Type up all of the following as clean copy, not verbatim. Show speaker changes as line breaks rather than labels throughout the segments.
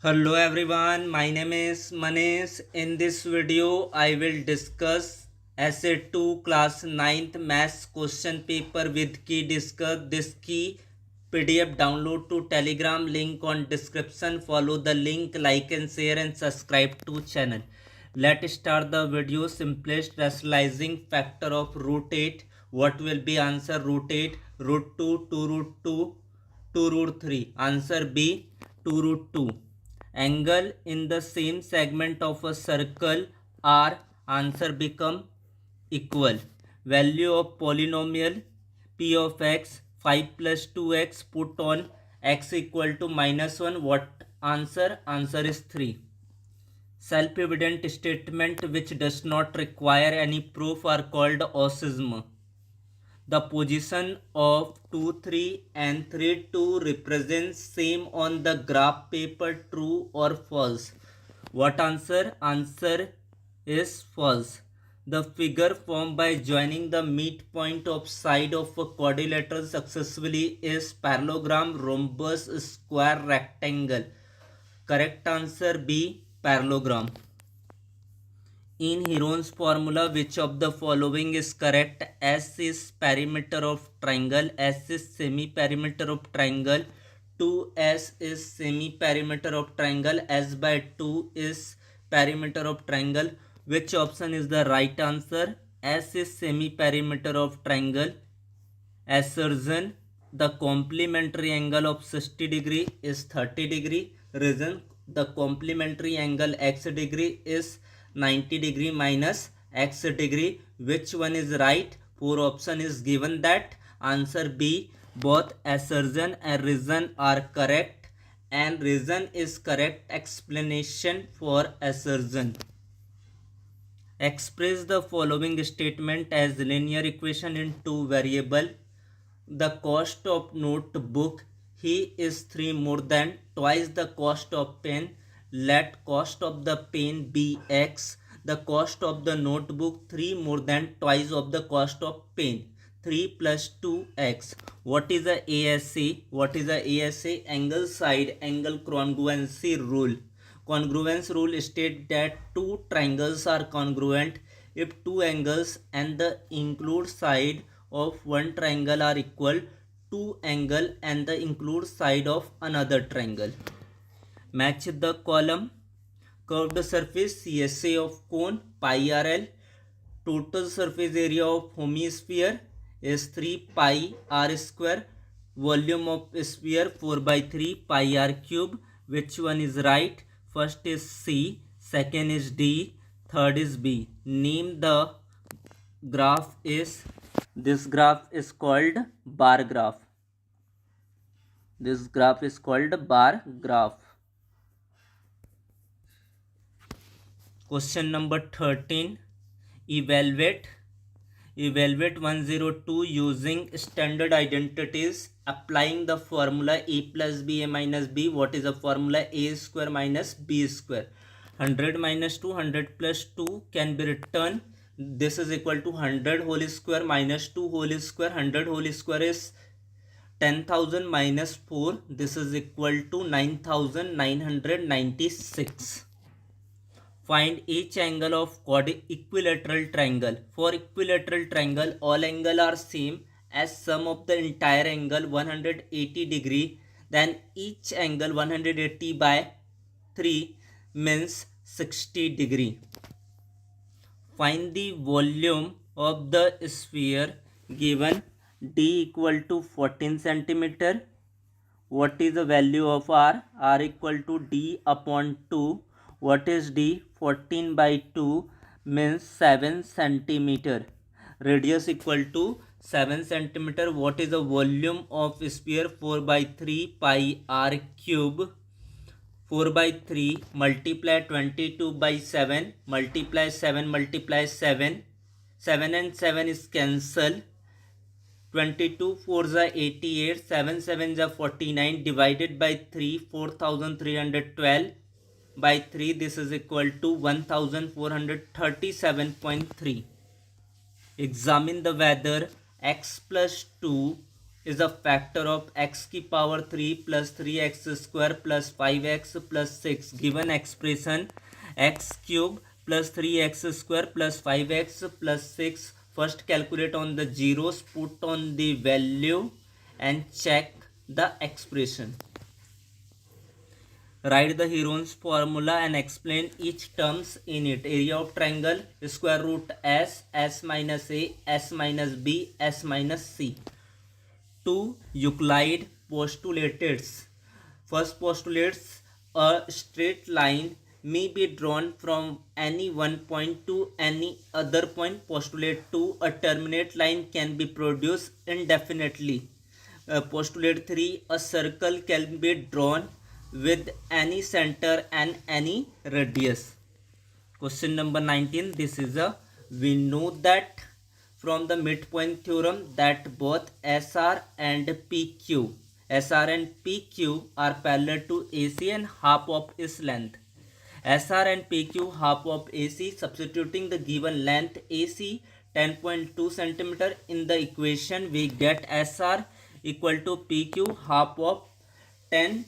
Hello everyone, my name is Manish. In this video, I will discuss Essay 2 Class 9th Maths question paper with key. Discuss this key PDF download to Telegram link on description. Follow the link, like and share and subscribe to channel. Let's start the video. Simplest rationalizing factor of root 8. What will be answer? Root 8, root 2, 2 root 2, 2 root 3. Answer B, 2 root 2. Angle in the same segment of a circle are, answer become equal. Value of polynomial p of x, 5 plus 2x, put on x equal to -1. What answer? Answer is 3. Self-evident statement which does not require any proof are called osism. The position of 2, 3 and 3, 2 represents same on the graph paper. True or false? What answer? Answer is false. The figure formed by joining the midpoint of side of a quadrilateral successfully is parallelogram, rhombus, square, rectangle. Correct answer B, parallelogram. In Heron's formula, which of the following is correct? S is perimeter of triangle, S is semi-perimeter of triangle, 2S is semi-perimeter of triangle, S by 2 is perimeter of triangle. Which option is the right answer? S is semi-perimeter of triangle. Assertion: the complementary angle of 60 degree is 30 degree. Reason: the complementary angle x degree is 90 degree minus x degree. Which one is right? 4 option is given. That answer B, both assertion and reason are correct, and reason is correct explanation for assertion. Express the following statement as linear equation in two variable. The cost of notebook he is 3 more than twice the cost of pen. Let cost of the pen be x. The cost of the notebook 3 more than twice of the cost of pen. 3 plus 2x. What is the ASA? What is the ASA? Angle side angle congruency rule. Congruence rule states that two triangles are congruent if two angles and the include side of one triangle are equal to angle and the include side of another triangle. Match the column. Curved surface CSA of cone pi RL. Total surface area of hemisphere is 3 pi r square. Volume of sphere 4 by 3 pi r cube. Which one is right? First is C, second is D, third is B. Name the graph is, this graph is called bar graph. This graph is called bar graph. Question number 13. Evaluate 102 using standard identities, applying the formula a plus b a minus b. What is the formula? A square minus b square. 100 minus 2, 100 plus 2 can be written. This is equal to 100 whole square minus 2 whole square. 100 whole square is 10,000 minus 4. This is equal to 9,996. Find each angle of equilateral triangle. For equilateral triangle, all angles are same as sum of the entire angle 180 degree. Then each angle 180 by 3 means 60 degree. Find the volume of the sphere given d equal to 14 centimeter. What is the value of r? R equal to d upon 2. What is d? 14 by 2 means 7 centimeter. Radius equal to 7 centimeter. What is the volume of sphere? 4 by 3 pi r cube. 4 by 3 multiply 22 by 7 multiply 7 multiply 7. 7 and 7 is cancel. 22 4s are 88, 7 7s are 49, divided by 3, 4312 by 3, this is equal to 1437.3. Examine the whether x plus 2 is a factor of x की power 3 plus 3x square plus 5x plus 6. Given expression x cube plus 3x square plus 5x plus 6. First calculate on the zeros, put on the value and check the expression. Write the Heron's formula and explain each terms in it. Area of triangle square root s minus a, s minus b, s minus c. 2. Euclid postulates. First postulates a straight line may be drawn from any one point to any other point. Postulate 2. A terminate line can be produced indefinitely. Postulate 3. A circle can be drawn with any center and any radius. Question number 19. This is a, we know that from the midpoint theorem that both SR and PQ are parallel to AC and half of its length. SR and PQ half of AC. Substituting the given length AC 10.2 cm in the equation, we get SR equal to PQ half of 10.2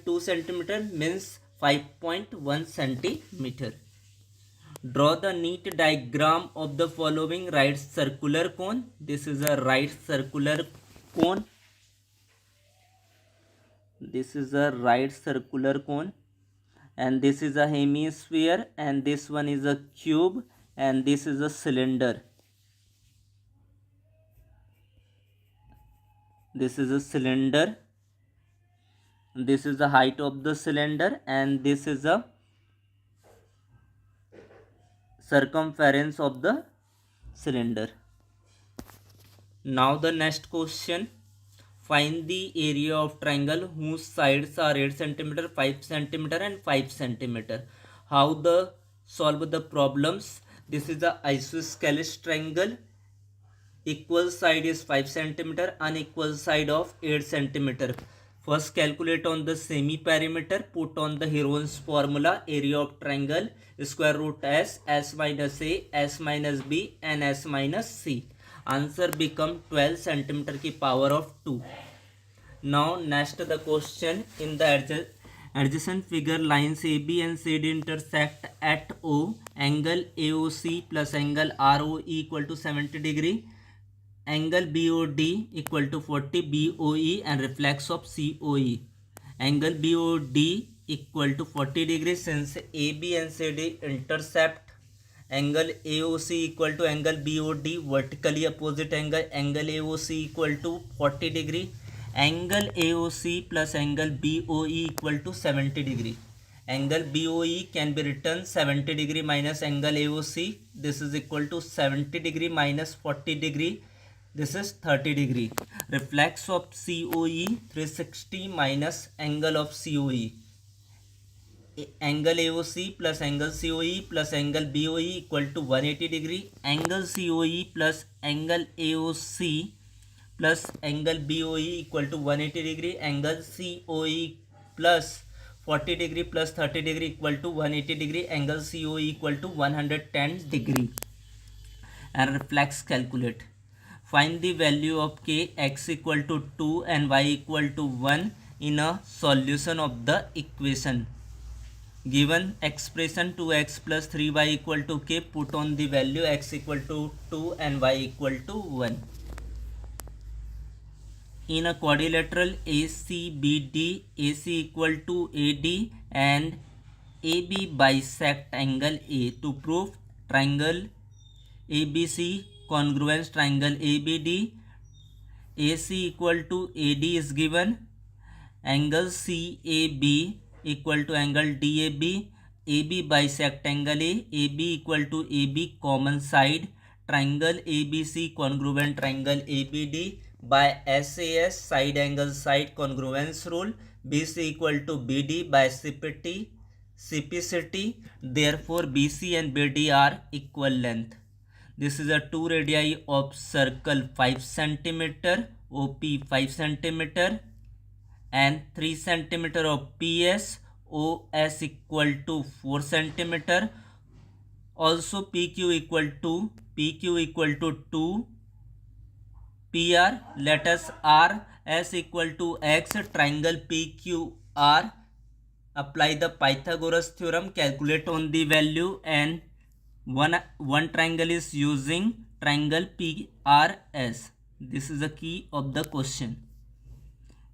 cm means 5.1 cm. Draw the neat diagram of the following right circular cone. This is a right circular cone. This is a right circular cone, and this is a hemisphere, and this one is a cube, and this is a cylinder. This is a cylinder. This is the height of the cylinder, and this is a circumference of the cylinder. Now the next question. Find the area of triangle whose sides are 8 cm, 5 cm and 5 cm. How the solve the problems? This is the isosceles triangle. Equal side is 5 cm, unequal side of 8 cm. First calculate on the semi-perimeter, put on the Heron's formula. Area of triangle square root s, s minus a, s minus b and s minus c. Answer become 12 cm की power of 2. Now next the question. In the adjacent figure, lines AB and CD intersect at O. Angle AOC plus angle ROE equal to 70 degree. Angle BOD equal to 40 BOE and reflex of COE. Angle BOD equal to 40 degrees since AB and CD intercept. Angle AOC equal to angle BOD, vertically opposite angle. Angle AOC equal to 40 degree. Angle AOC plus angle BOE equal to 70 degree. Angle BOE can be written 70 degree minus angle AOC. This is equal to 70 degree minus 40 degree. This is 30 degree. Reflex of COE 360 minus angle of COE. Angle AOC plus angle COE plus angle BOE equal to 180 degree. Angle COE plus angle AOC plus angle BOE equal to 180 degree. Angle COE plus 40 degree plus 30 degree equal to 180 degree. Angle COE equal to 110 degree. And reflex calculate. Find the value of k, x equal to 2 and y equal to 1 in a solution of the equation. Given expression 2x plus 3y equal to k, put on the value x equal to 2 and y equal to 1. In a quadrilateral ACBD, AC equal to AD and AB bisect angle A. To prove triangle ABC congruence triangle ABD, AC equal to AD is given. Angle CAB equal to angle DAB. AB bisect angle A. AB equal to AB common side. Triangle ABC congruent triangle ABD by SAS side angle side congruence rule. BC equal to BD by CPCT. Therefore BC and BD are equal length. This is a 2 radii of circle 5 cm, OP 5 cm and 3 cm of PS, OS equal to 4 cm. Also PQ equal to 2, PR. Let us R S equal to X, triangle PQR. Apply the Pythagoras theorem, calculate on the value, and one triangle is using triangle PRS. This is the key of the question.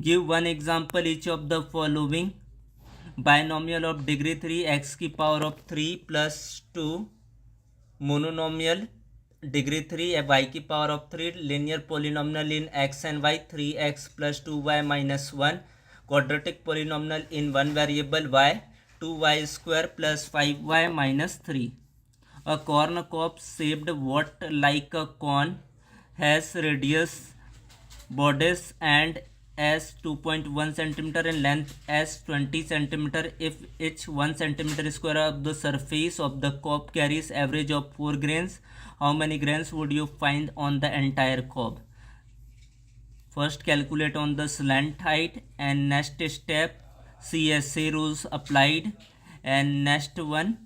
Give one example each of the following. Binomial of degree 3 x की power of 3 plus 2, monomial degree 3 y की power of 3, linear polynomial in x and y 3x plus 2y minus 1, quadratic polynomial in one variable y 2y square plus 5y minus 3. A corn cob shaped what like a cone has radius bodies and as 2.1 centimeter and length as 20 centimeter. If each 1 centimeter square of the surface of the cob carries average of 4 grains, how many grains would you find on the entire cob? First calculate on the slant height, and next step CSA rules applied, and next one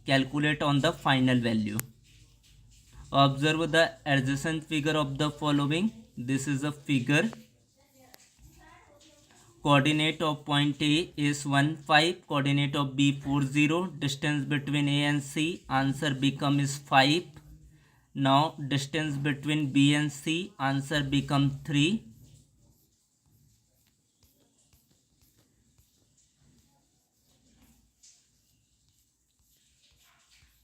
calculate on the final value. Observe the adjacent figure of the following. This is a figure. Coordinate of point A is 1, 5. Coordinate of B 4, 0. Distance between A and C, answer becomes 5. Now distance between B and C, answer becomes 3.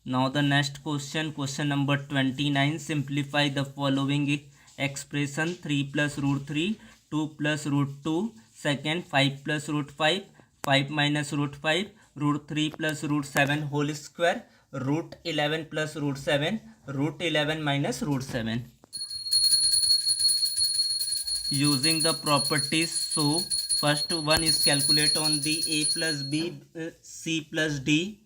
Now the next question, question number 29. Simplify the following expression. 3 plus root 3, 2 plus root 2, second 5 plus root 5, 5 minus root 5, root 3 plus root 7 whole square, root 11 plus root 7, root 11 minus root 7. Using the properties, so first one is calculate on the A plus B, C plus D,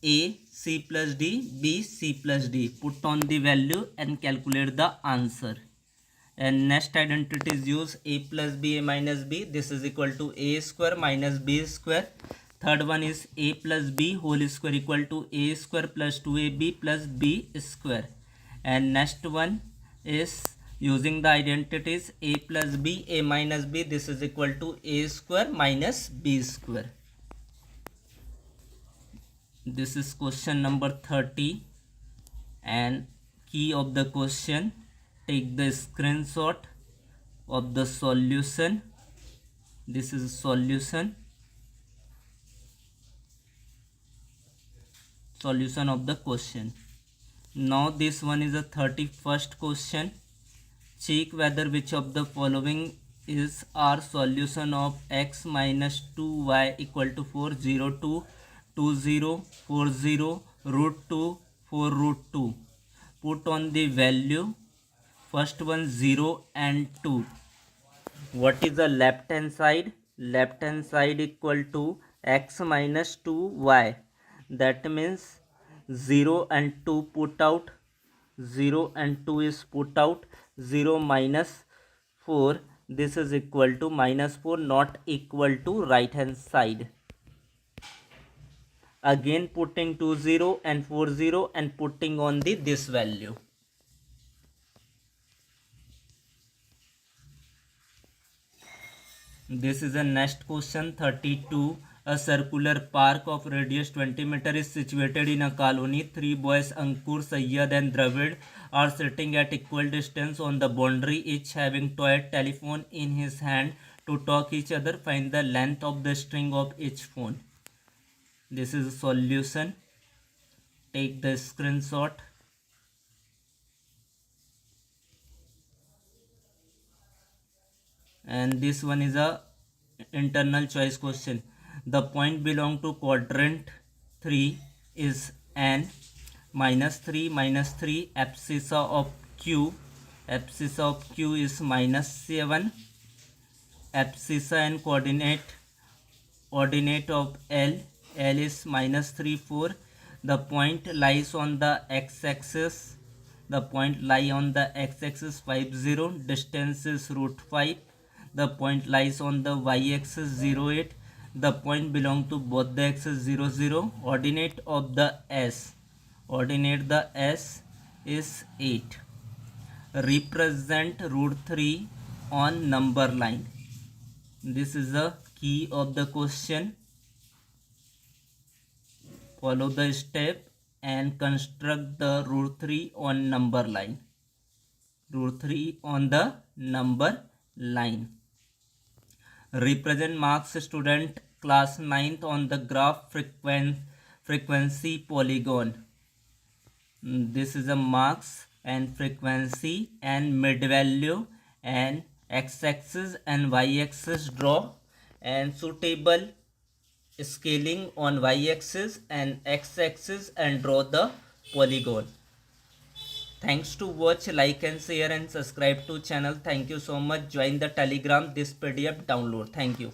A, C plus D, B, C plus D. Put on the value and calculate the answer. And next identities use. A plus B, A minus B. This is equal to A square minus B square. Third one is A plus B whole square equal to A square plus 2AB plus B square. And next one is using the identities A plus B, A minus B. This is equal to A square minus B square. This is question number 30, and key of the question, take the screenshot of the solution. This is solution of the question. Now this one is a 31st question. Check whether which of the following is our solution of x minus 2y equal to 4, 0, 2, 2, 0, 4, 0, root 2, 4, root 2. Put on the value. First one 0 and 2. What is the left hand side? Left hand side equal to x minus 2y. That means 0 and 2 put out. 0 and 2 is put out. 0 minus 4. This is equal to minus 4, not equal to right hand side. Again putting 2, 0 and 4, 0 and putting on the this value. This is the next question, 32. A circular park of radius 20 meter is situated in a colony. 3 boys, Ankur, Sayyad and Dravid, are sitting at equal distance on the boundary, each having toy telephone in his hand to talk each other. Find the length of the string of each phone. This is a solution. Take the screenshot. And this one is a internal choice question. The point belong to quadrant 3 is n minus 3 minus 3. Abscissa of q. Abscissa of q is minus 7. Abscissa and ordinate of L. L is minus 3, 4. The point lies on the x-axis. The point lie on the x-axis 5, 0. Distance is root 5. The point lies on the y-axis 0, 8. The point belong to both the axes 0, 0. Ordinate of the S. Ordinate the S is 8. represent root 3 on number line. This is the key of the question. Follow the step and construct the root 3 on number line. Root 3 on the number line. Represent marks student class 9th on the graph frequency polygon. This is a marks and frequency and mid value and x-axis and y-axis draw, and suitable scaling on y-axis and x-axis and draw the polygon. Thanks to watch, like and share and subscribe to channel. Thank you so much. Join the Telegram, this PDF download. Thank you.